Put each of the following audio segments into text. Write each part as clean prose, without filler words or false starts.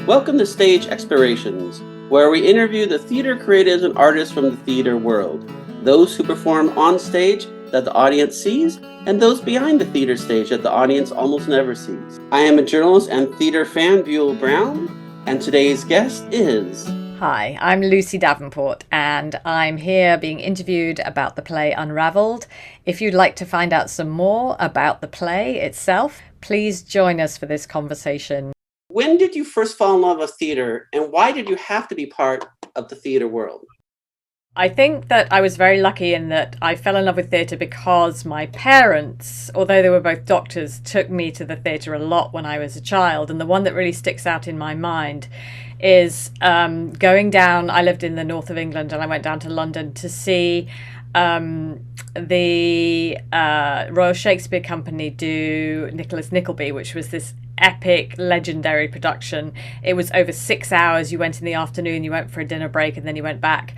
Welcome to Stage Explorations, where we interview the theater creatives and artists from the theater world, those who perform on stage that the audience sees, and those behind the theater stage that the audience almost never sees. I am a journalist and theater fan, Buell Brown, and today's guest is... Hi, I'm Lucy Davenport, and I'm here being interviewed about the play UnRavelled. If you'd like to find out some more about the play itself, please join us for this conversation. When did you first fall in love with theater, and why did you have to be part of the theater world? I think that I was very lucky in that I fell in love with theatre because my parents, although they were both doctors, took me to the theatre a lot when I was a child. And the one that really sticks out in my mind is going down. I lived in the north of England and I went down to London to see the Royal Shakespeare Company do Nicholas Nickleby, which was this epic, legendary production. It was over 6 hours. You went in the afternoon, you went for a dinner break, and then you went back.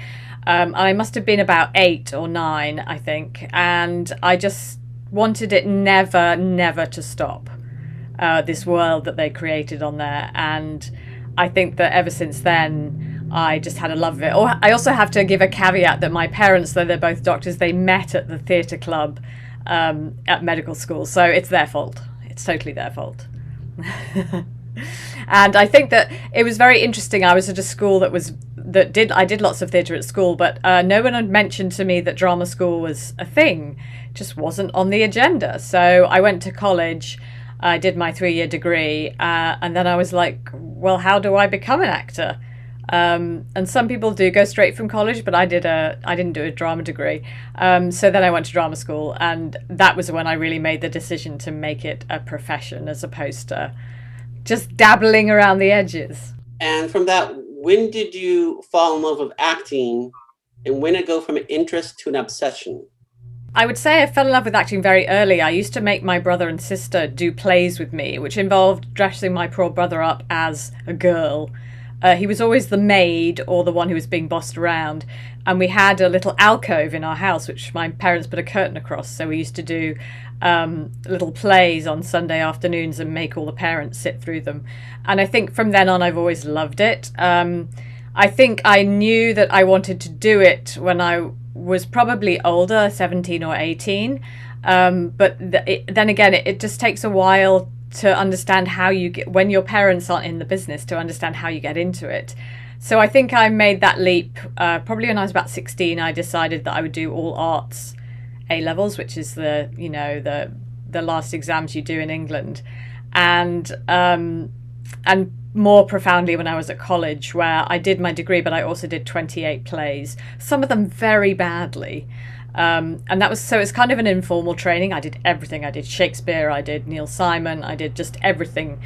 I must have been about 8 or 9, I think. And I just wanted it never to stop, this world that they created on there. And I think that ever since then, I just had a love of it. Or I also have to give a caveat that my parents, though they're both doctors, they met at the theatre club at medical school. So it's their fault. It's totally their fault. And I think that it was very interesting. I was at a school I did lots of theatre at school, but no one had mentioned to me that drama school was a thing. It just wasn't on the agenda. So I went to college, I did my 3-year degree, and then I was like, well, how do I become an actor? And some people do go straight from college, but I didn't do a drama degree. So then I went to drama school, and that was when I really made the decision to make it a profession as opposed to just dabbling around the edges. And from that, when did you fall in love with acting, and when did it go from an interest to an obsession? I would say I fell in love with acting very early. I used to make my brother and sister do plays with me, which involved dressing my poor brother up as a girl. He was always the maid or the one who was being bossed around. And we had a little alcove in our house, which my parents put a curtain across. So we used to do little plays on Sunday afternoons and make all the parents sit through them. And I think from then on, I've always loved it. I think I knew that I wanted to do it when I was probably older, 17 or 18. But then again, it just takes a while to understand how you get, when your parents aren't in the business, to understand how you get into it. So I think I made that leap probably when I was about 16. I decided that I would do all arts A-levels, which is the last exams you do in England, and more profoundly when I was at college, where I did my degree, but I also did 28 plays, some of them very badly. And that was, so it's kind of an informal training. I did everything. I did Shakespeare, I did Neil Simon, I did just everything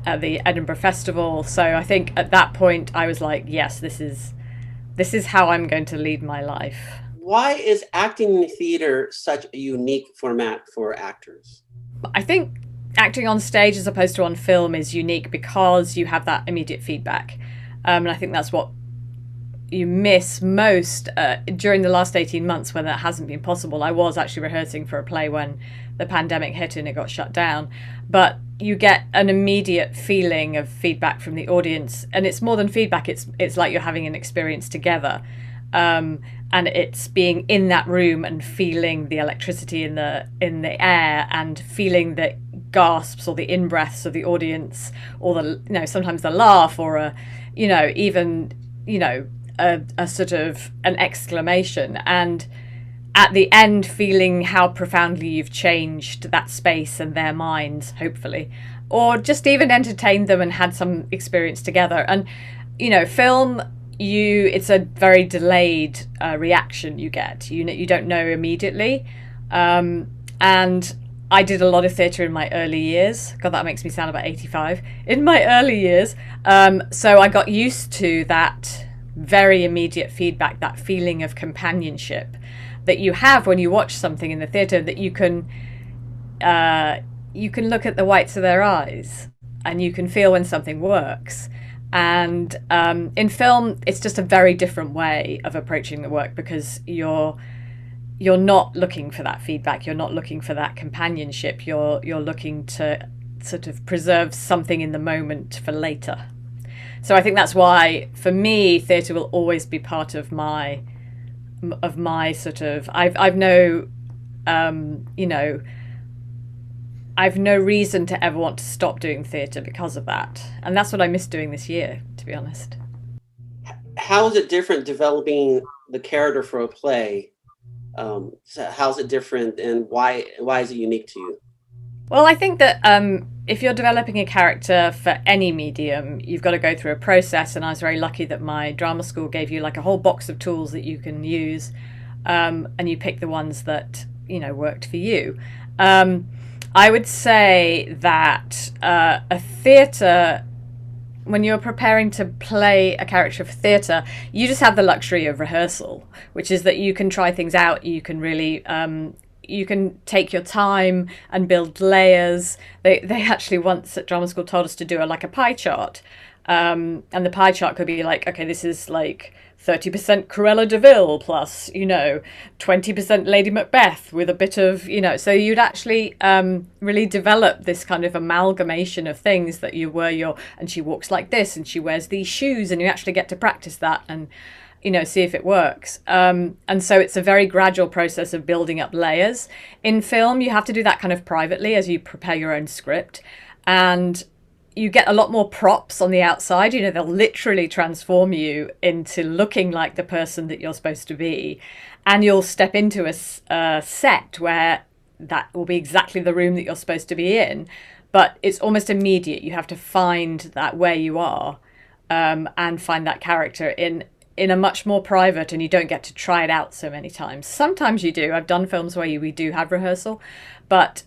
at the Edinburgh Festival. So I think at that point I was like, yes, this is how I'm going to lead my life. Why is acting in theater such a unique format for actors? I think acting on stage as opposed to on film is unique because you have that immediate feedback. And I think that's what you miss most during the last 18 months when that hasn't been possible. I was actually rehearsing for a play when the pandemic hit and it got shut down, but you get an immediate feeling of feedback from the audience, and it's more than feedback, it's like you're having an experience together, and it's being in that room and feeling the electricity in the air and feeling the gasps or the in-breaths of the audience, or the sometimes the laugh, or even a sort of an exclamation, and at the end feeling how profoundly you've changed that space and their minds, hopefully, or just even entertained them and had some experience together. And film, it's a very delayed reaction you get. You don't know immediately, and I did a lot of theatre in my early years. God, that makes me sound about 85. In my early years, so I got used to that very immediate feedback, that feeling of companionship that you have when you watch something in the theatre, that you can look at the whites of their eyes and you can feel when something works. And in film, it's just a very different way of approaching the work, because you're not looking for that feedback, you're not looking for that companionship, you're looking to sort of preserve something in the moment for later. So I think that's why, for me, theatre will always be part of my sort of. I've no, you know, I've no reason to ever want to stop doing theatre because of that, and that's what I miss doing this year, to be honest. How is it different developing the character for a play? So how's it different, and why is it unique to you? Well, I think that if you're developing a character for any medium, you've got to go through a process. And I was very lucky that my drama school gave you like a whole box of tools that you can use, and you pick the ones that worked for you. I would say that a theatre, when you're preparing to play a character for theatre, you just have the luxury of rehearsal, which is that you can try things out. You can really you can take your time and build layers. They actually once at drama school told us to do a pie chart, and the pie chart could be like, okay, this is like 30% Cruella de Vil plus 20% Lady Macbeth with a bit of so you'd actually really develop this kind of amalgamation of things that and she walks like this and she wears these shoes, and you actually get to practice that and see if it works. And so it's a very gradual process of building up layers. In film, you have to do that kind of privately as you prepare your own script. And you get a lot more props on the outside. They'll literally transform you into looking like the person that you're supposed to be. And you'll step into a set where that will be exactly the room that you're supposed to be in. But it's almost immediate. You have to find that where you are, and find that character in a much more private, and you don't get to try it out so many times. Sometimes you do. I've done films where we do have rehearsal, but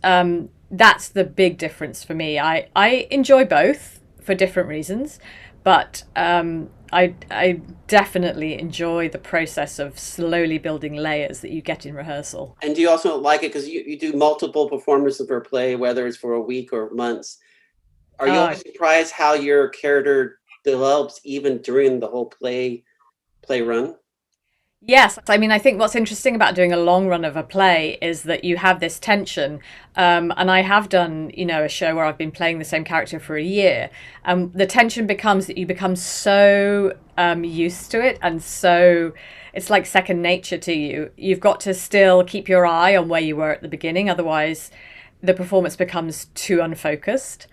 that's the big difference for me. I enjoy both for different reasons, but I definitely enjoy the process of slowly building layers that you get in rehearsal. And do you also like it because you do multiple performances per play, whether it's for a week or months? Are you always surprised how your character develops even during the whole play run? Yes, I mean, I think what's interesting about doing a long run of a play is that you have this tension. And I have done, a show where I've been playing the same character for a year. And the tension becomes that you become so used to it. And so it's like second nature to you. You've got to still keep your eye on where you were at the beginning. Otherwise, the performance becomes too unfocused.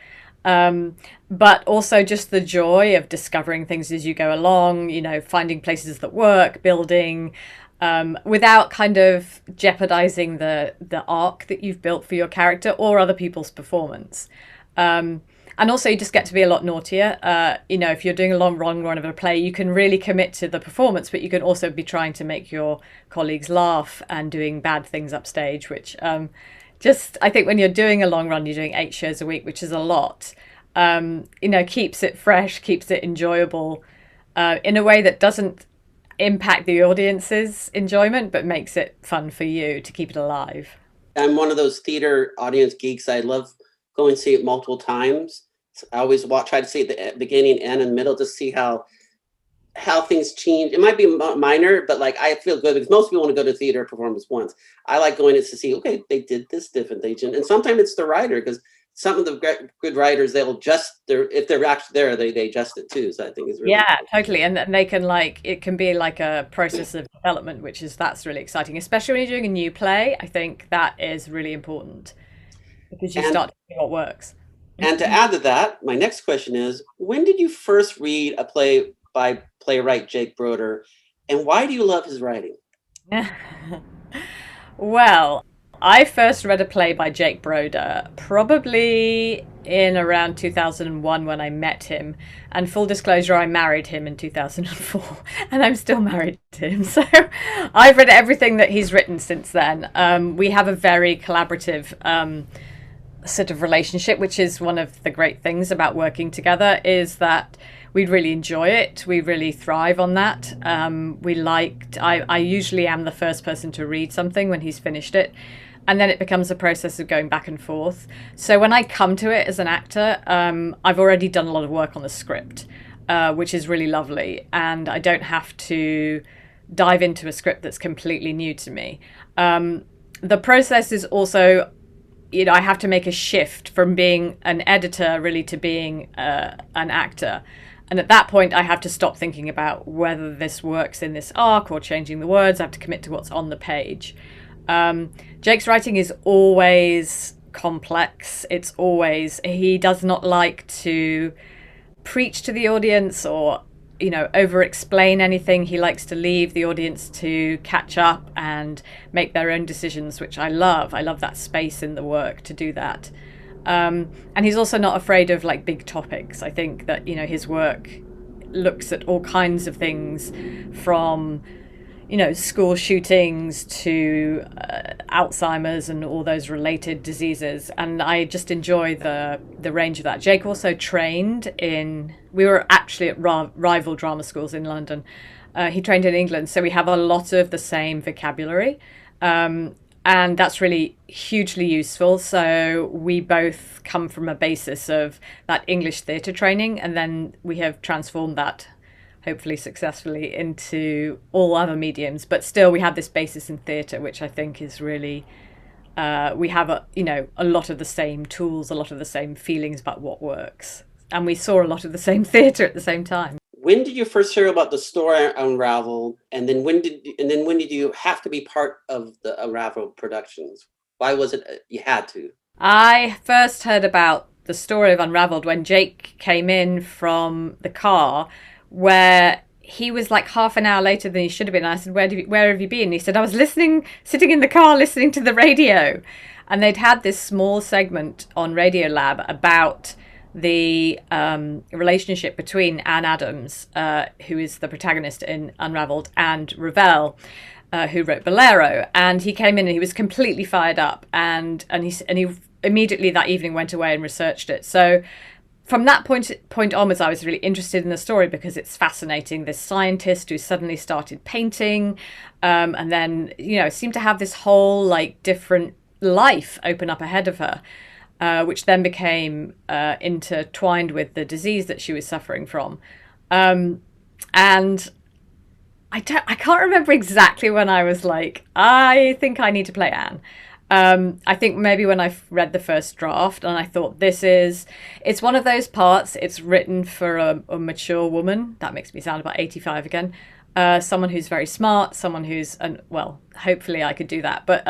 But also just the joy of discovering things as you go along, finding places that work, building, without kind of jeopardizing the arc that you've built for your character or other people's performance. And also you just get to be a lot naughtier. If you're doing a long run of a play, you can really commit to the performance, but you can also be trying to make your colleagues laugh and doing bad things upstage, which I think when you're doing a long run, you're doing 8 shows a week, which is a lot, keeps it fresh, keeps it enjoyable, in a way that doesn't impact the audience's enjoyment, but makes it fun for you to keep it alive. I'm one of those theater audience geeks. I love going to see it multiple times. I always try to see the beginning, end, and middle to see how things change. It might be minor, but I feel good because most people want to go to theater performance once. I like going to see, okay, they did this different. And sometimes it's the writer, because some of the good writers, they'll adjust if they're actually there, they adjust it too. So I think it's really cool. Totally. And they can it can be like a process of development, that's really exciting, especially when you're doing a new play. I think that is really important because you start to see what works. And to add to that, my next question is, when did you first read a play by playwright Jake Broder, and why do you love his writing? Well, I first read a play by Jake Broder probably in around 2001 when I met him. And full disclosure, I married him in 2004 and I'm still married to him. So I've read everything that he's written since then. We have a very collaborative sort of relationship, which is one of the great things about working together, is that we really enjoy it. We really thrive on that. I usually am the first person to read something when he's finished it. And then it becomes a process of going back and forth. So when I come to it as an actor, I've already done a lot of work on the script, which is really lovely. And I don't have to dive into a script that's completely new to me. The process is also, I have to make a shift from being an editor really to being an actor. And at that point, I have to stop thinking about whether this works in this arc or changing the words. I have to commit to what's on the page. Jake's writing is always complex. It's always, he does not like to preach to the audience or, over explain anything. He likes to leave the audience to catch up and make their own decisions, which I love. I love that space in the work to do that. And he's also not afraid of like big topics. I think that, his work looks at all kinds of things from, school shootings to Alzheimer's and all those related diseases. And I just enjoy the range of that. Jake also trained we were actually at rival drama schools in London. He trained in England. So we have a lot of the same vocabulary. And that's really hugely useful. So we both come from a basis of that English theatre training, and then we have transformed that, hopefully successfully, into all other mediums. But still, we have this basis in theatre, which I think is really, we have a lot of the same tools, a lot of the same feelings about what works. And we saw a lot of the same theatre at the same time. When did you first hear about the story UnRavelled, and then when did you have to be part of the UnRavelled productions? Why was it you had to? I first heard about the story of UnRavelled when Jake came in from the car, where he was like half an hour later than he should have been. I said, "Where have you been?" And he said, "I was sitting in the car listening to the radio," and they'd had this small segment on Radiolab about the relationship between Anne Adams, who is the protagonist in UnRavelled, and Ravel, who wrote Bolero. And he came in and he was completely fired up, and he immediately that evening went away and researched it. So from that point onwards, I was really interested in the story because it's fascinating. This scientist who suddenly started painting, and then seemed to have this whole like different life open up ahead of her. Which then became intertwined with the disease that she was suffering from. And I can't remember exactly when I was like, I think I need to play Anne. I think maybe when I read the first draft and I thought it's one of those parts, it's written for a mature woman. That makes me sound about 85 again. Someone who's very smart, someone who's, hopefully I could do that. But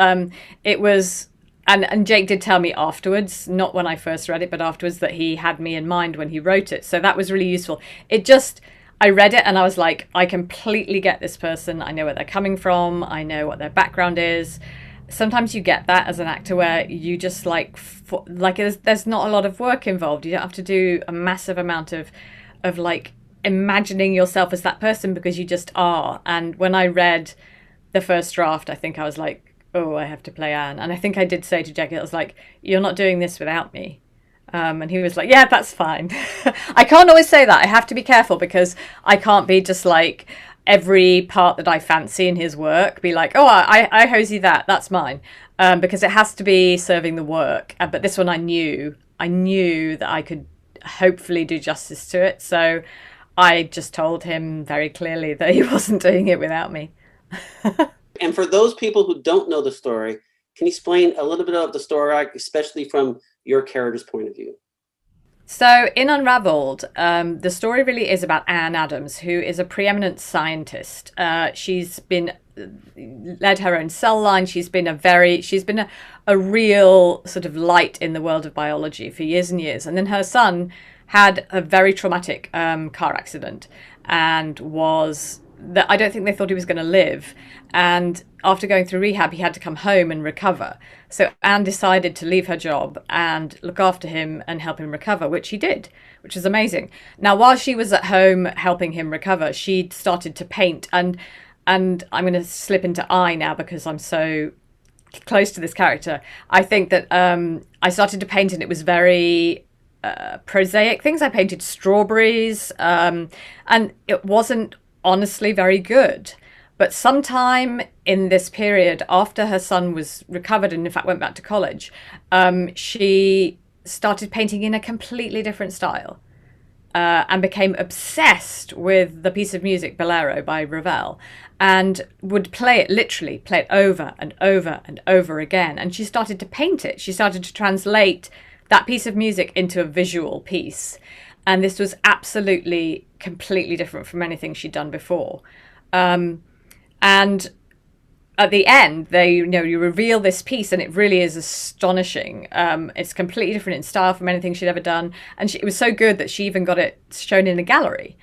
it was... And Jake did tell me afterwards, not when I first read it, but afterwards, that he had me in mind when he wrote it. So that was really useful. I read it and I was like, I completely get this person. I know where they're coming from. I know what their background is. Sometimes you get that as an actor where you just there's not a lot of work involved. You don't have to do a massive amount of like imagining yourself as that person because you just are. And when I read the first draft, I think I was like, oh, I have to play Anne. And I think I did say to Jake, I was like, you're not doing this without me. And he was like, yeah, that's fine. I can't always say that. I have to be careful because I can't be just like every part that I fancy in his work, be like, oh, I hosey that. That's mine. Because it has to be serving the work. But this one I knew that I could hopefully do justice to it. So I just told him very clearly that he wasn't doing it without me. And for those people who don't know the story, can you explain a little bit of the story arc, especially from your character's point of view? So in UnRavelled, the story really is about Anne Adams, who is a preeminent scientist. She's been led her own cell line. She's been a real sort of light in the world of biology for years and years. And then her son had a very traumatic car accident and I don't think they thought he was going to live. And after going through rehab, he had to come home and recover. So Anne decided to leave her job and look after him and help him recover, which he did, which is amazing. Now, while she was at home helping him recover, she started to paint. And I'm going to slip into I now because I'm so close to this character. I think that I started to paint and it was very prosaic things. I painted strawberries and it wasn't honestly very good. But sometime in this period, after her son was recovered and in fact went back to college, she started painting in a completely different style and became obsessed with the piece of music Bolero by Ravel and would play it over and over and over again. And she started to paint it. She started to translate that piece of music into a visual piece. And this was absolutely, completely different from anything she'd done before. And at the end, you reveal this piece, and it really is astonishing. It's completely different in style from anything she'd ever done, and it was so good that she even got it shown in a gallery.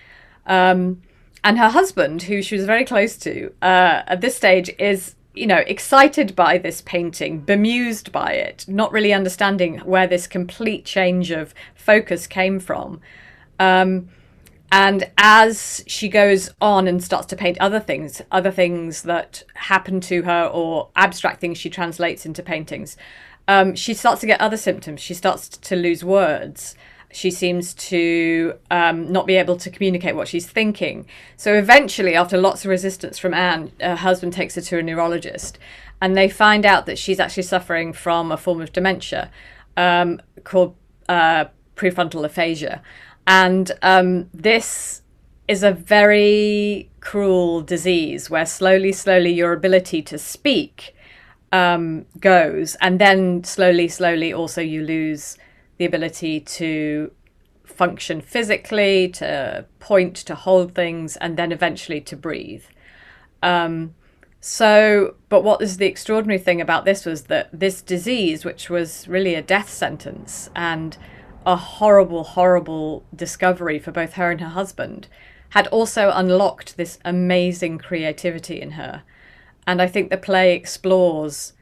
And her husband, who she was very close to, at this stage is, excited by this painting, bemused by it, not really understanding where this complete change of focus came from. And as she goes on and starts to paint other things that happen to her, or abstract things she translates into paintings, she starts to get other symptoms. She starts to lose words. She seems to not be able to communicate what she's thinking. So eventually, after lots of resistance from Anne, her husband takes her to a neurologist, and they find out that she's actually suffering from a form of dementia called prefrontal aphasia. And this is a very cruel disease where slowly your ability to speak goes, and then slowly also you lose the ability to function physically, to point, to hold things, and then eventually to breathe. But what is the extraordinary thing about this was that this disease, which was really a death sentence and a horrible discovery for both her and her husband, had also unlocked this amazing creativity in her. And I think the play explores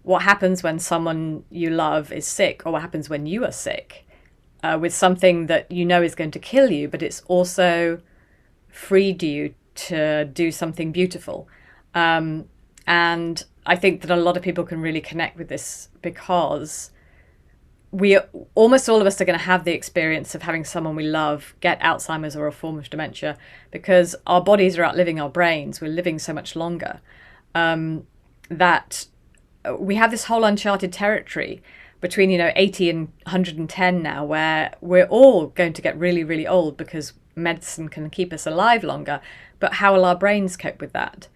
what happens when someone you love is sick, or what happens when you are sick, with something that is going to kill you, but it's also freed you to do something beautiful. And I think that a lot of people can really connect with this, because almost all of us are going to have the experience of having someone we love get Alzheimer's or a form of dementia, because our bodies are outliving our brains. We're living so much longer, that we have this whole uncharted territory between 80 and 110 now, where we're all going to get really, really old because medicine can keep us alive longer. But how will our brains cope with that?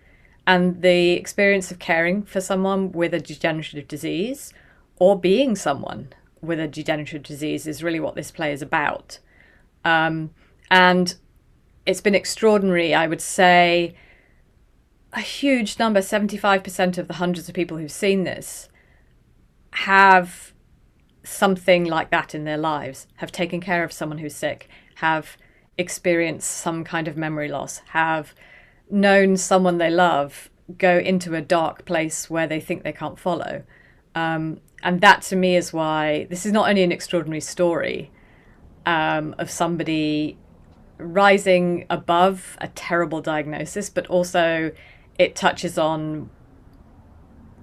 And the experience of caring for someone with a degenerative disease, or being someone with a degenerative disease, is really what this play is about. And it's been extraordinary. I would say a huge number, 75% of the hundreds of people who've seen this, have something like that in their lives, have taken care of someone who's sick, have experienced some kind of memory loss, have known someone they love go into a dark place where they think they can't follow. And that, to me, is why this is not only an extraordinary story of somebody rising above a terrible diagnosis, but also it touches on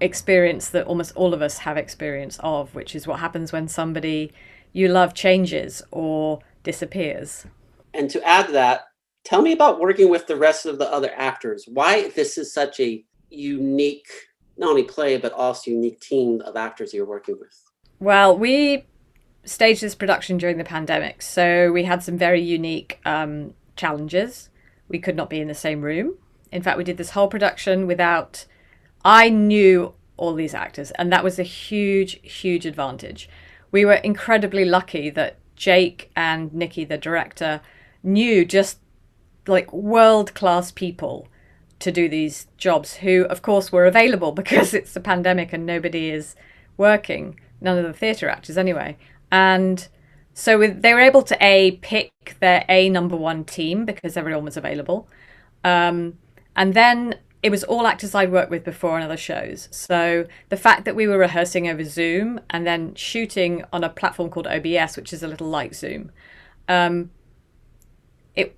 experience that almost all of us have experience of, which is what happens when somebody you love changes or disappears. And to add to that, tell me about working with the rest of the other actors. Why this is such a unique, not only play, but also unique team of actors you're working with. Well, we staged this production during the pandemic, so we had some very unique challenges. We could not be in the same room. In fact, we did this whole production without... I knew all these actors, and that was a huge advantage. We were incredibly lucky that Jake and Nikki, the director, knew just like world-class people to do these jobs, who of course were available because it's a pandemic and nobody is working, none of the theatre actors anyway. And so they were able to pick their number one team because everyone was available. And then it was all actors I'd worked with before on other shows. So the fact that we were rehearsing over Zoom and then shooting on a platform called OBS, which is a little like Zoom, it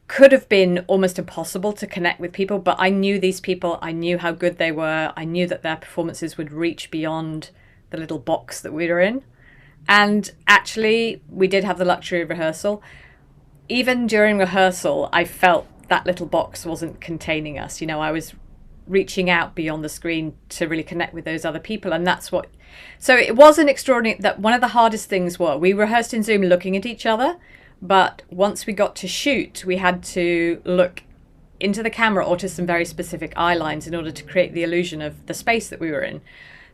could have been almost impossible to connect with people, but I knew these people, I knew how good they were, I knew that their performances would reach beyond the little box that we were in. And actually, we did have the luxury of rehearsal. Even during rehearsal, I felt that little box wasn't containing us. I was reaching out beyond the screen to really connect with those other people. And that's what... So it was an extraordinary... That one of the hardest things was we rehearsed in Zoom looking at each other. But once we got to shoot, we had to look into the camera or to some very specific eye lines in order to create the illusion of the space that we were in.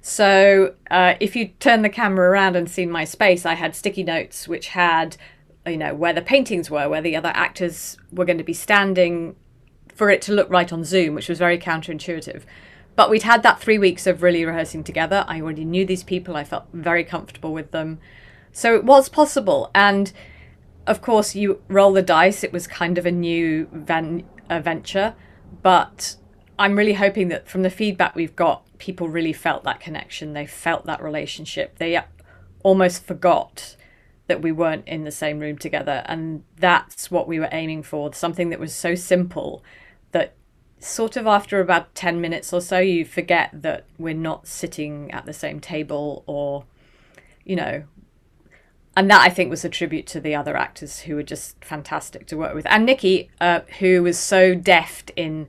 So if you turn the camera around and see my space, I had sticky notes which had where the paintings were, where the other actors were going to be standing, for it to look right on Zoom, which was very counterintuitive. But we'd had that 3 weeks of really rehearsing together. I already knew these people. I felt very comfortable with them. So it was possible. And of course, you roll the dice. It was kind of a new venture. But I'm really hoping that from the feedback we've got, people really felt that connection. They felt that relationship. They almost forgot that we weren't in the same room together. And that's what we were aiming for. Something that was so simple that sort of after about 10 minutes or so, you forget that we're not sitting at the same table, or, and that I think was a tribute to the other actors who were just fantastic to work with. And Nikki, who was so deft in,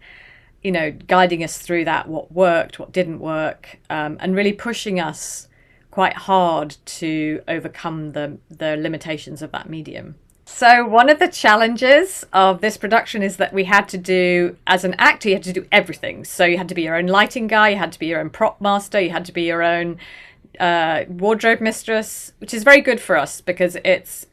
guiding us through that, what worked, what didn't work, and really pushing us quite hard to overcome the limitations of that medium. So one of the challenges of this production is that we had to do, as an actor, you had to do everything. So you had to be your own lighting guy, you had to be your own prop master, you had to be your own wardrobe mistress, which is very good for us because it's,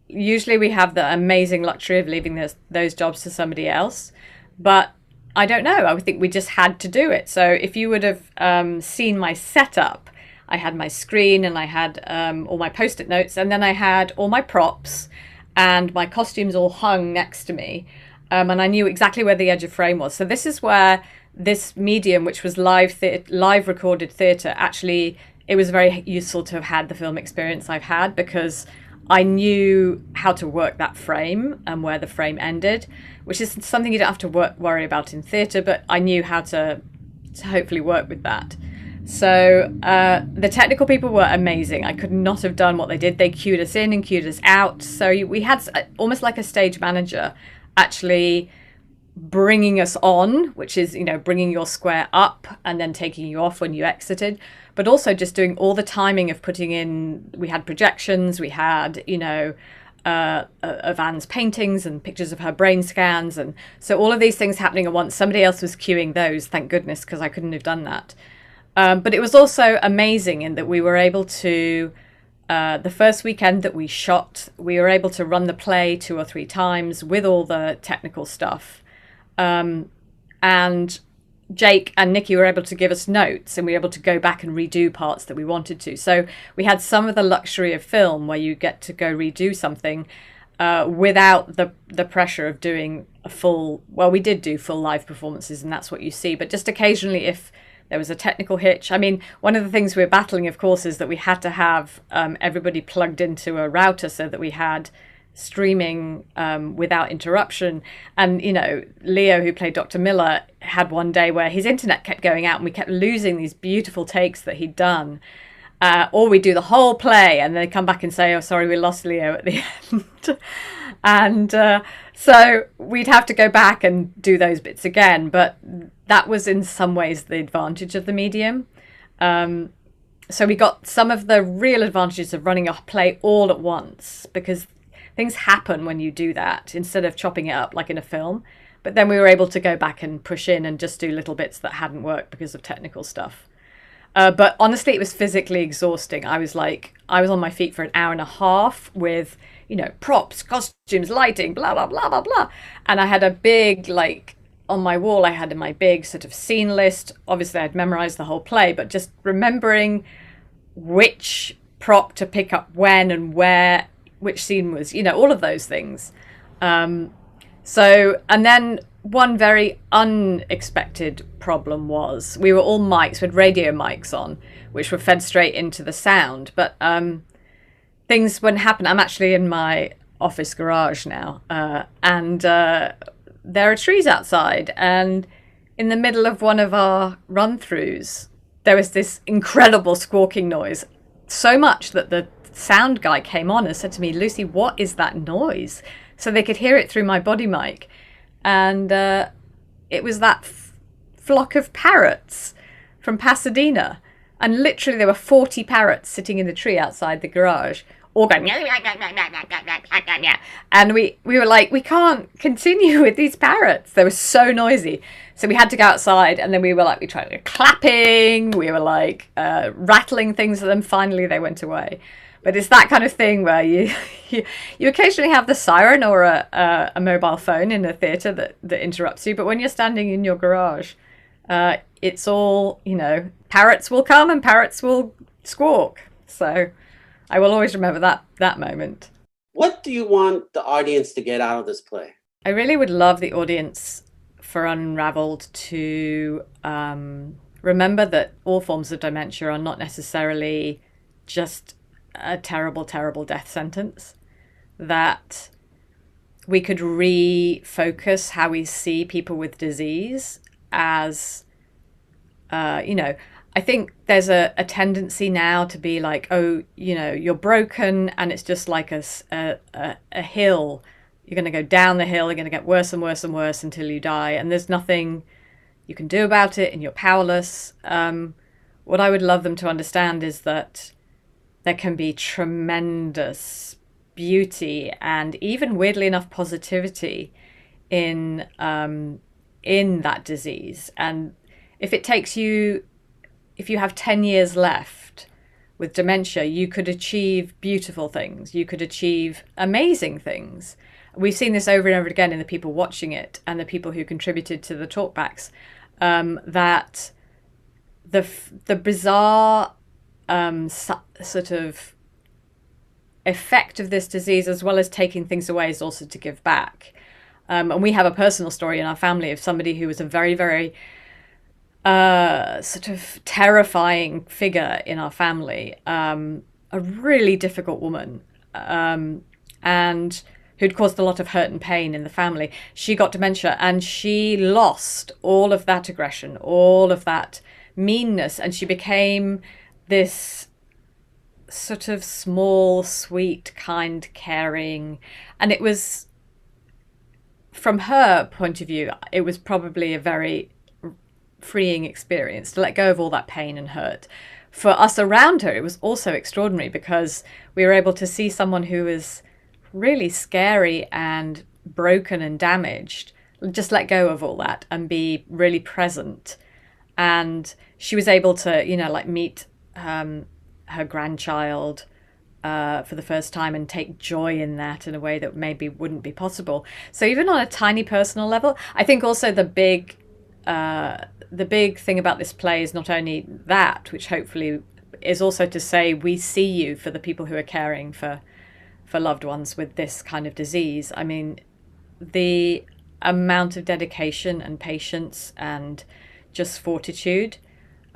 usually we have the amazing luxury of leaving those jobs to somebody else. But I don't know, I would think we just had to do it. So if you would have seen my setup, I had my screen and I had all my post-it notes, and then I had all my props and my costumes all hung next to me, and I knew exactly where the edge of frame was. So this is where this medium, which was live recorded theatre, actually, it was very useful to have had the film experience I've had, because I knew how to work that frame and where the frame ended, which is something you don't have to worry about in theatre, but I knew how to hopefully work with that. So the technical people were amazing. I could not have done what they did. They cued us in and cued us out. So we had almost like a stage manager actually bringing us on, which is, bringing your square up and then taking you off when you exited, but also just doing all the timing of putting in. We had projections, we had, of Anne's paintings and pictures of her brain scans. And so all of these things happening at once. Somebody else was cueing those, thank goodness, because I couldn't have done that. But it was also amazing in that we were able to, the first weekend that we shot, we were able to run the play 2 or 3 times with all the technical stuff. And Jake and Nikki were able to give us notes, and we were able to go back and redo parts that we wanted to. So we had some of the luxury of film where you get to go redo something without the pressure of doing a full, well, we did do full live performances, and that's what you see. But just occasionally, if there was a technical hitch. I mean, one of the things we're battling, of course, is that we had to have everybody plugged into a router so that we had streaming without interruption. And, Leo, who played Dr. Miller, had one day where his internet kept going out and we kept losing these beautiful takes that he'd done. Or we do the whole play and they come back and say, oh, sorry, we lost Leo at the end. And so we'd have to go back and do those bits again. But that was in some ways the advantage of the medium. So we got some of the real advantages of running a play all at once, because things happen when you do that instead of chopping it up like in a film. But then we were able to go back and push in and just do little bits that hadn't worked because of technical stuff. But honestly, it was physically exhausting. I was on my feet for an hour and a half with, props, costumes, lighting, blah, blah, blah, blah, blah. And I had a big, on my wall, I had my big sort of scene list. Obviously, I'd memorized the whole play, but just remembering which prop to pick up when and where, which scene was, all of those things. And then one very unexpected problem was we were all mics, we had radio mics on, which were fed straight into the sound. But things wouldn't happen. I'm actually in my office garage now, and there are trees outside. And in the middle of one of our run-throughs, there was this incredible squawking noise, so much that the sound guy came on and said to me, Lucy, what is that noise? So they could hear it through my body mic. And it was that flock of parrots from Pasadena. And literally there were 40 parrots sitting in the tree outside the garage, all going, and we were like, we can't continue with these parrots. They were so noisy. So we had to go outside, and then we tried clapping, we were like rattling things at them. Finally, they went away. But it's that kind of thing where you occasionally have the siren or a mobile phone in a theatre that interrupts you. But when you're standing in your garage, it's all, parrots will come and parrots will squawk. So I will always remember that moment. What do you want the audience to get out of this play? I really would love the audience for UnRavelled to remember that all forms of dementia are not necessarily just a terrible, terrible death sentence. That we could refocus how we see people with disease as, I think there's a tendency now to be like, oh, you're broken and it's just like a hill. You're going to go down the hill, you're going to get worse and worse and worse until you die. And there's nothing you can do about it and you're powerless. What I would love them to understand is that there can be tremendous beauty and even, weirdly enough, positivity in that disease. And if you have 10 years left with dementia, you could achieve beautiful things. You could achieve amazing things. We've seen this over and over again in the people watching it and the people who contributed to the talkbacks, that the bizarre sort of effect of this disease, as well as taking things away, is also to give back. And we have a personal story in our family of somebody who was a very, very sort of terrifying figure in our family, a really difficult woman, and who'd caused a lot of hurt and pain in the family. She got dementia and she lost all of that aggression, all of that meanness, and she became this sort of small, sweet, kind, caring. And it was, from her point of view, it was probably a very freeing experience to let go of all that pain and hurt. For us around her, it was also extraordinary because we were able to see someone who was really scary and broken and damaged just let go of all that and be really present. And she was able to, meet her grandchild for the first time and take joy in that in a way that maybe wouldn't be possible. So even on a tiny personal level, I think also the big thing about this play is not only that, which hopefully is also to say we see you for the people who are caring for loved ones with this kind of disease. I mean, the amount of dedication and patience and just fortitude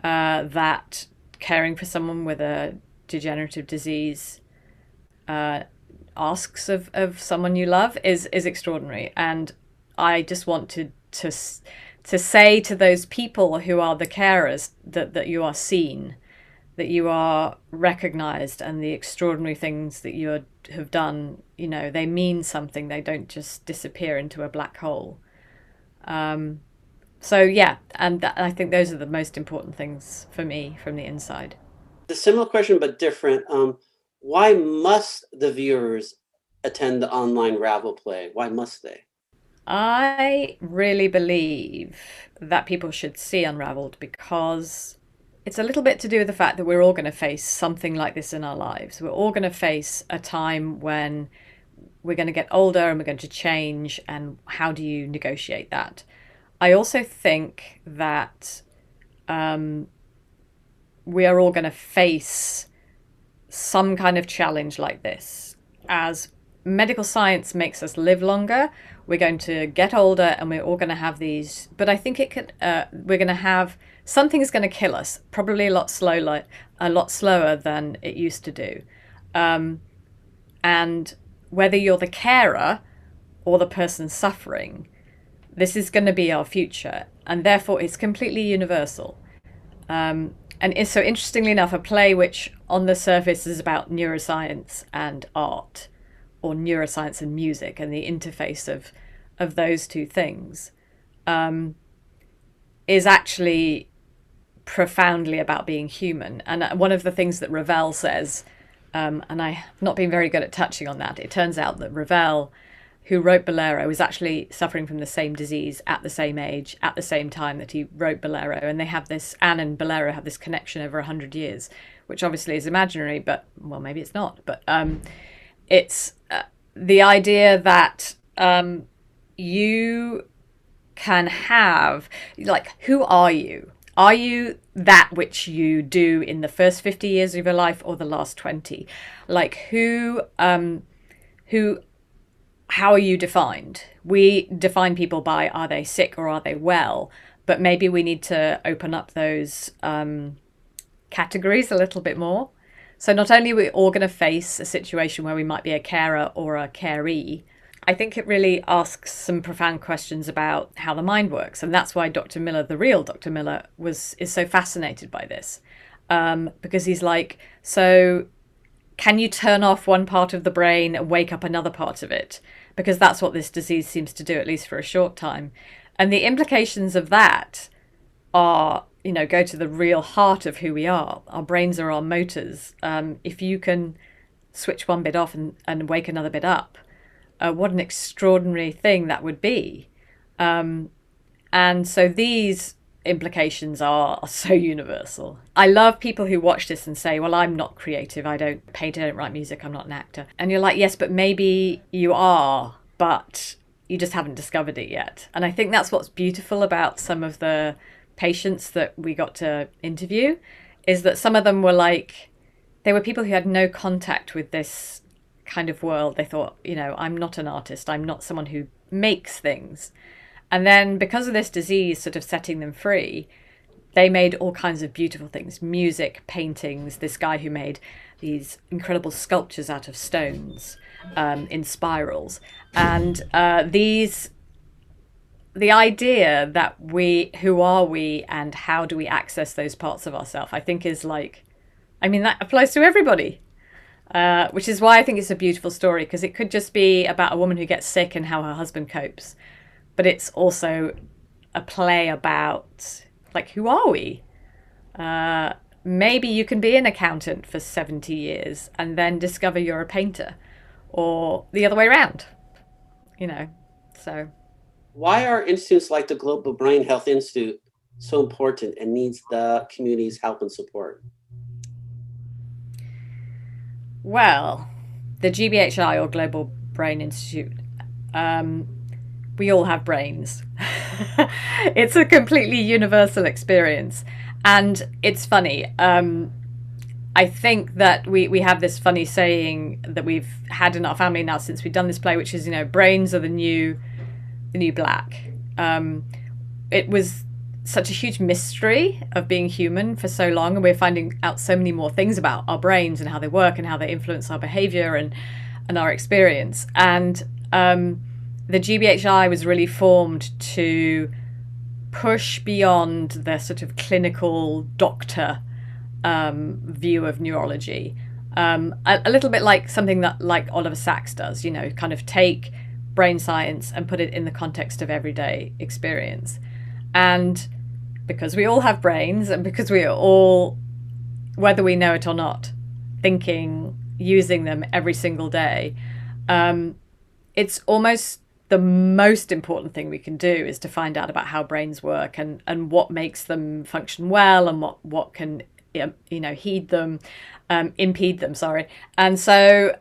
that caring for someone with a degenerative disease asks of someone you love is extraordinary. And I just want to say to those people who are the carers that you are seen, that you are recognized, and the extraordinary things that you have done, they mean something. They don't just disappear into a black hole. So yeah, and I think those are the most important things for me from the inside. A similar question, but different. Why must the viewers attend the online Ravel play? Why must they? I really believe that people should see UnRavelled because it's a little bit to do with the fact that we're all going to face something like this in our lives. We're all going to face a time when we're going to get older and we're going to change, and how do you negotiate that? I also think that we are all going to face some kind of challenge like this. As medical science makes us live longer, we're going to get older and we're all going to have these, but I think we're going to have, something's going to kill us, probably a lot slower than it used to do. And whether you're the carer or the person suffering, this is going to be our future, and therefore it's completely universal. And so interestingly enough, a play which on the surface is about neuroscience and art, or neuroscience and music, and the interface of those two things, is actually profoundly about being human. And one of the things that Ravel says And I've not been very good at touching on that. It turns out that Ravel, who wrote Bolero, was actually suffering from the same disease at the same age, at the same time that he wrote Bolero. And they have this, Anne and Bolero have this connection over 100 years, which obviously is imaginary, but, well, maybe it's not. But it's the idea that you can have, like, who are you? Are you that which you do in the first 50 years of your life or the last 20? Like, how are you defined? We define people by, are they sick or are they well? But maybe we need to open up those categories a little bit more. So not only are we all going to face a situation where we might be a carer or a caree, I think it really asks some profound questions about how the mind works. And that's why Dr. Miller, the real Dr. Miller, is so fascinated by this. Because he's like, so can you turn off one part of the brain and wake up another part of it? Because that's what this disease seems to do, at least for a short time. And the implications of that are, go to the real heart of who we are. Our brains are our motors. If you can switch one bit off and wake another bit up, what an extraordinary thing that would be. And so these implications are so universal. I love people who watch this and say, well, I'm not creative. I don't paint, I don't write music. I'm not an actor. And you're like, yes, but maybe you are, but you just haven't discovered it yet. And I think that's what's beautiful about some of the patients that we got to interview, is that some of them were like, they were people who had no contact with this kind of world. They thought, I'm not an artist. I'm not someone who makes things. And then because of this disease sort of setting them free, they made all kinds of beautiful things, music, paintings, this guy who made these incredible sculptures out of stones in spirals. And the idea that who are we and how do we access those parts of ourselves, I think is like, that applies to everybody. Which is why I think it's a beautiful story, because it could just be about a woman who gets sick and how her husband copes. But it's also a play about, like, who are we? Maybe you can be an accountant for 70 years and then discover you're a painter, or the other way around, so. Why are institutes like the Global Brain Health Institute so important and needs the community's help and support? Well, the GBHI, or Global Brain Institute, we all have brains. It's a completely universal experience. And it's funny. I think that we have this funny saying that we've had in our family now since we've done this play, which is, brains are the new black. It was such a huge mystery of being human for so long, and we're finding out so many more things about our brains and how they work and how they influence our behavior and our experience. And the GBHI was really formed to push beyond the sort of clinical doctor view of neurology, a little bit like something that like Oliver Sacks does, kind of take brain science and put it in the context of everyday experience. And because we all have brains, and because we are all, whether we know it or not, using them every single day, it's almost the most important thing we can do is to find out about how brains work and what makes them function well, and what can impede them. And so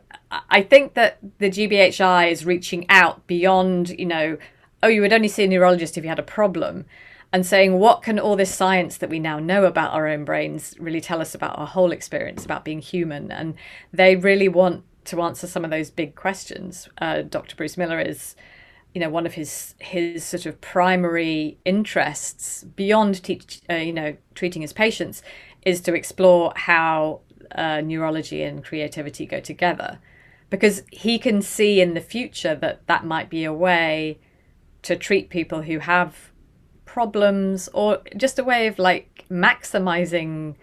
I think that the GBHI is reaching out beyond, you would only see a neurologist if you had a problem, and saying, what can all this science that we now know about our own brains really tell us about our whole experience, about being human? And they really want to answer some of those big questions. Dr. Bruce Miller is, one of his sort of primary interests beyond treating his patients is to explore how neurology and creativity go together, because he can see in the future that might be a way to treat people who have problems, or just a way of like maximizing,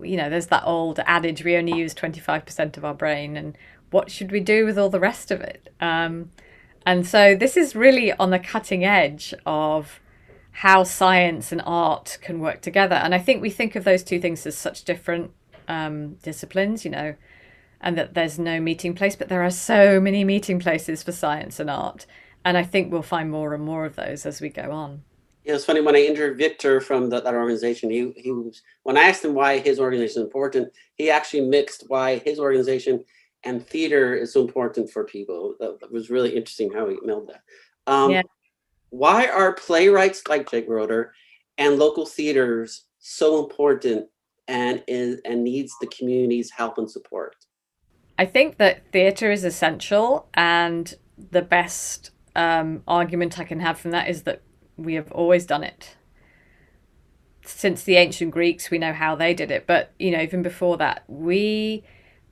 there's that old adage, we only use 25% of our brain, and what should we do with all the rest of it? And so this is really on the cutting edge of how science and art can work together. And I think we think of those two things as such different disciplines. and that there's no meeting place, but there are so many meeting places for science and art. And I think we'll find more and more of those as we go on. It was funny when I interviewed Victor from that organization. He was, when I asked him why his organization is important, he actually mixed why his organization and theater is so important for people. That was really interesting how he melded that. Yeah. Why are playwrights like Jake Broder and local theaters so important and needs the community's help and support? I think that theatre is essential, and the best argument I can have from that is that we have always done it. Since the ancient Greeks, we know how they did it, but even before that, the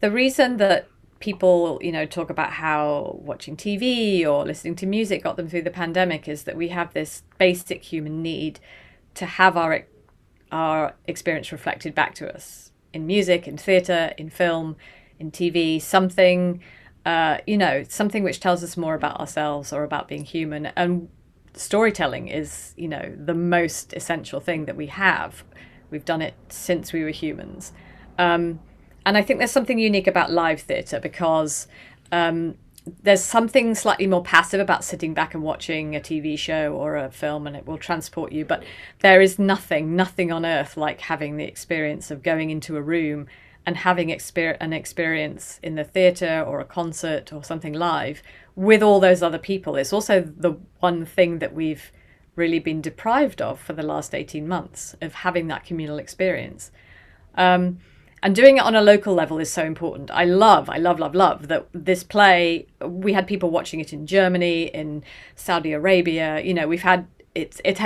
reason that people talk about how watching TV or listening to music got them through the pandemic is that we have this basic human need to have our experience reflected back to us in music, in theatre, in film, in TV, something something which tells us more about ourselves or about being human. And storytelling is the most essential thing that we have. We've done it since we were humans. And I think there's something unique about live theatre because there's something slightly more passive about sitting back and watching a TV show or a film, and it will transport you. But there is nothing on earth like having the experience of going into a room and having an experience in the theatre or a concert or something live with all those other people. It's also the one thing that we've really been deprived of for the last 18 months, of having that communal experience. And doing it on a local level is so important. I love that this play, we had people watching it in Germany, in Saudi Arabia. We've had,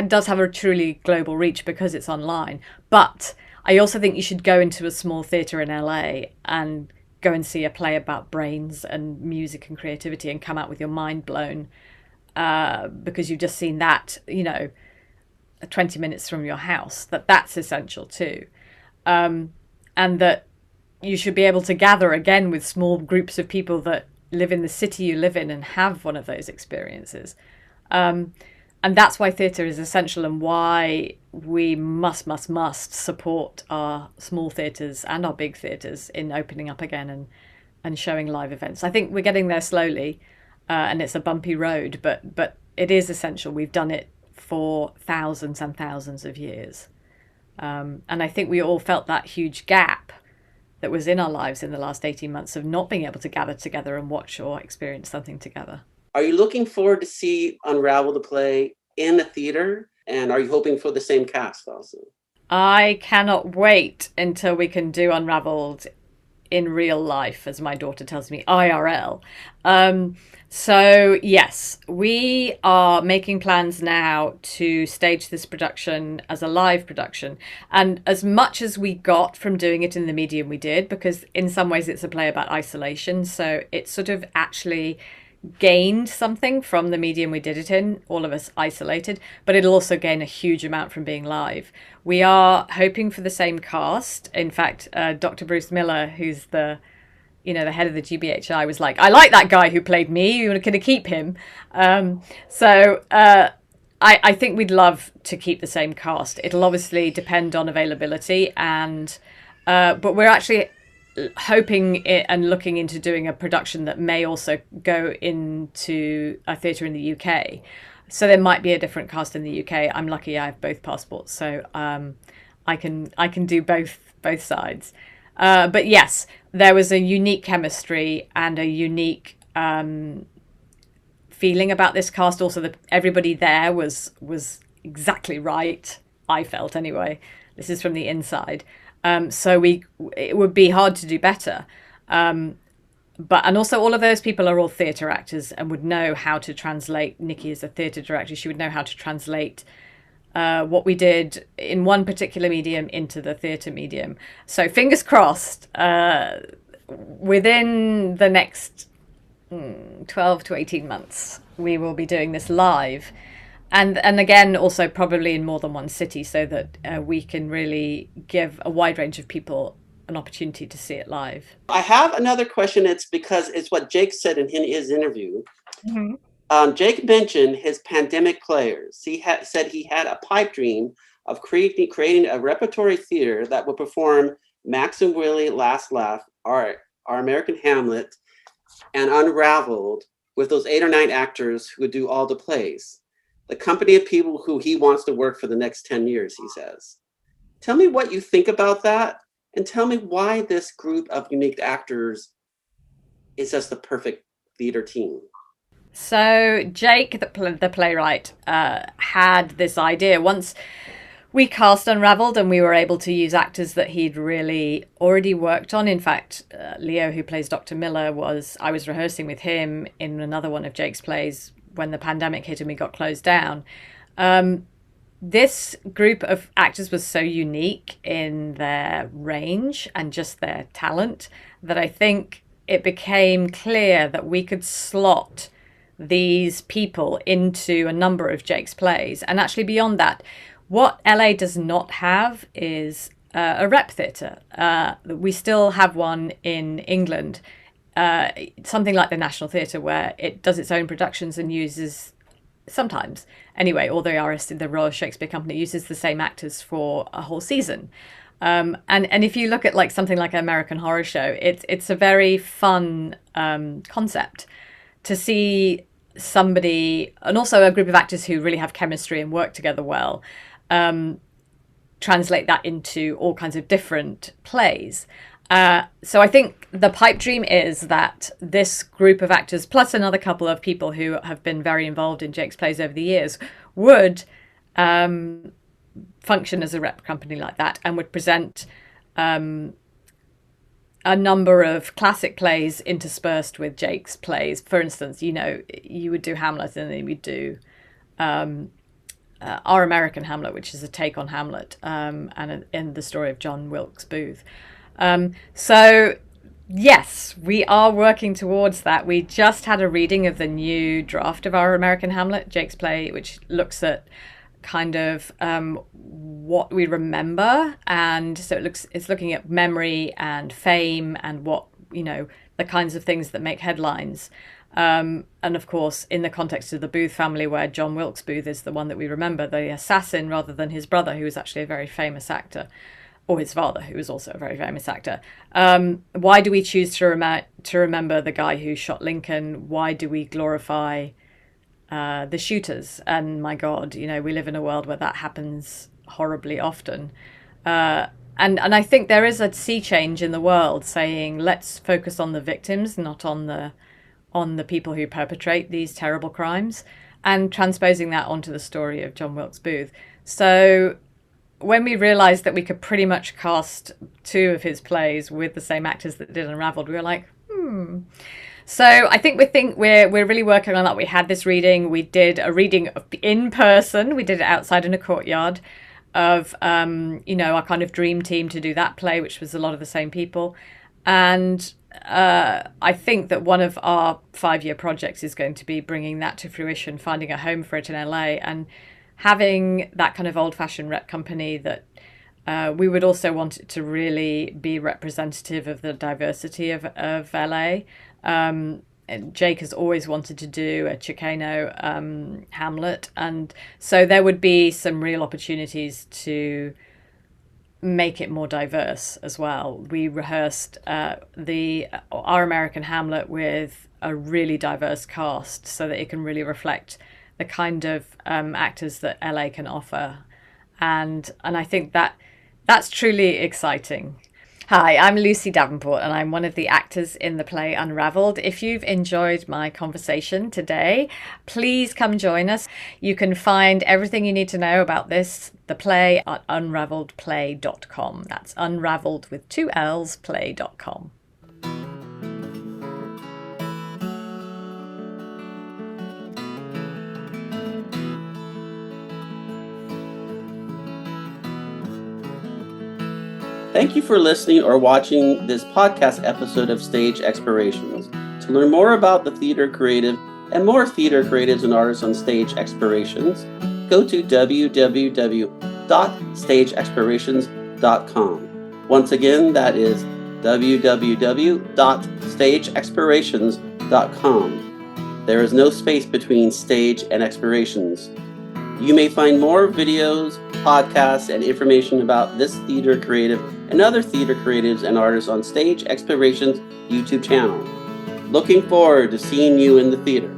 does have a truly global reach because it's online. But I also think you should go into a small theatre in LA and go and see a play about brains and music and creativity and come out with your mind blown because you've just seen that, 20 minutes from your house. That's essential too. And that you should be able to gather again with small groups of people that live in the city you live in and have one of those experiences. And that's why theatre is essential, and why we must support our small theatres and our big theatres in opening up again and showing live events. I think we're getting there slowly, and it's a bumpy road, but it is essential. We've done it for thousands and thousands of years. And I think we all felt that huge gap that was in our lives in the last 18 months of not being able to gather together and watch or experience something together. Are you looking forward to see UnRavelled the play in the theater? And are you hoping for the same cast also? I cannot wait until we can do UnRavelled in real life, as my daughter tells me, IRL. So yes, we are making plans now to stage this production as a live production. And as much as we got from doing it in the medium we did, because in some ways it's a play about isolation, so it sort of actually gained something from the medium we did it in, all of us isolated, but it'll also gain a huge amount from being live. We are hoping for the same cast. In fact, Dr. Bruce Miller, who's the head of the GBHI, was like, I like that guy who played me, you're going to keep him. So I think we'd love to keep the same cast. It'll obviously depend on availability, and but we're actually hoping and looking into doing a production that may also go into a theatre in the UK. So there might be a different cast in the UK. I'm lucky I have both passports, so I can do both sides. But yes, there was a unique chemistry and a unique feeling about this cast. Also, that everybody there was exactly right. I felt anyway. This is from the inside. So it would be hard to do better. And also all of those people are all theatre actors and would know how to translate. Nikki is a theatre director. She would know how to translate what we did in one particular medium into the theatre medium. So fingers crossed, within the next 12 to 18 months, we will be doing this live. And again, also probably in more than one city, so that we can really give a wide range of people an opportunity to see it live. I have another question. It's because it's what Jake said in his interview. Mm-hmm. Jake mentioned his pandemic players. He said he had a pipe dream of creating a repertory theater that would perform Max and Willie, Last Laugh, Our our American Hamlet and UnRavelled with those 8 or 9 actors who would do all the plays. The company of people who he wants to work for the next 10 years, he says. Tell me what you think about that, and tell me why this group of unique actors is just the perfect theater team. So Jake, the playwright, had this idea. Once we cast UnRavelled and we were able to use actors that he'd really already worked on. In fact, Leo, who plays Dr. Miller, I was rehearsing with him in another one of Jake's plays when the pandemic hit and we got closed down. This group of actors was so unique in their range and just their talent that I think it became clear that we could slot these people into a number of Jake's plays. And actually beyond that, what LA does not have is a rep theatre. We still have one in England, something like the National Theatre, where it does its own productions and uses, sometimes anyway, or the Royal Shakespeare Company uses the same actors for a whole season. And if you look at like something like American Horror Show, it's a very fun concept to see somebody, and also a group of actors who really have chemistry and work together well, translate that into all kinds of different plays. So I think the pipe dream is that this group of actors, plus another couple of people who have been very involved in Jake's plays over the years, would function as a rep company like that and would present a number of classic plays interspersed with Jake's plays. For instance, you would do Hamlet and then we'd do our American Hamlet, which is a take on Hamlet, and in the story of John Wilkes Booth. So yes, we are working towards that. We just had a reading of the new draft of our American Hamlet, Jake's play, which looks at kind of what we remember, and so it's looking at memory and fame and what, the kinds of things that make headlines. And of course, in the context of the Booth family, where John Wilkes Booth is the one that we remember, the assassin, rather than his brother, who was actually a very famous actor, or his father, who was also a very famous actor. Why do we choose to remember the guy who shot Lincoln? Why do we glorify the shooters? And my God, we live in a world where that happens horribly often. And I think there is a sea change in the world saying, let's focus on the victims, not on the people who perpetrate these terrible crimes, and transposing that onto the story of John Wilkes Booth. So when we realized that we could pretty much cast 2 of his plays with the same actors that did UnRavelled, we were like, So I think we're really working on that. We had this reading. We did a reading in person. We did it outside in a courtyard of, our kind of dream team to do that play, which was a lot of the same people. And I think that one of our 5-year projects is going to be bringing that to fruition, finding a home for it in LA and having that kind of old-fashioned rep company that we would also want it to really be representative of the diversity of LA. Jake has always wanted to do a Chicano Hamlet, and so there would be some real opportunities to make it more diverse as well. We rehearsed our American Hamlet with a really diverse cast so that it can really reflect the kind of actors that LA can offer, and I think that's truly exciting. Hi, I'm Lucy Davenport, and I'm one of the actors in the play UnRavelled. If you've enjoyed my conversation today, please come join us. You can find everything you need to know about the play, at unravelledplay.com. That's unravelled with 2 L's, play.com. Thank you for listening or watching this podcast episode of Stage Explorations. To learn more about the theater creative and more theater creatives and artists on Stage Explorations, go to www.stageexplorations.com. Once again, that is www.stageexplorations.com. There is no space between stage and explorations. You may find more videos, podcasts, and information about this theater creative and other theater creatives and artists on Stage Exploration's YouTube channel. Looking forward to seeing you in the theater.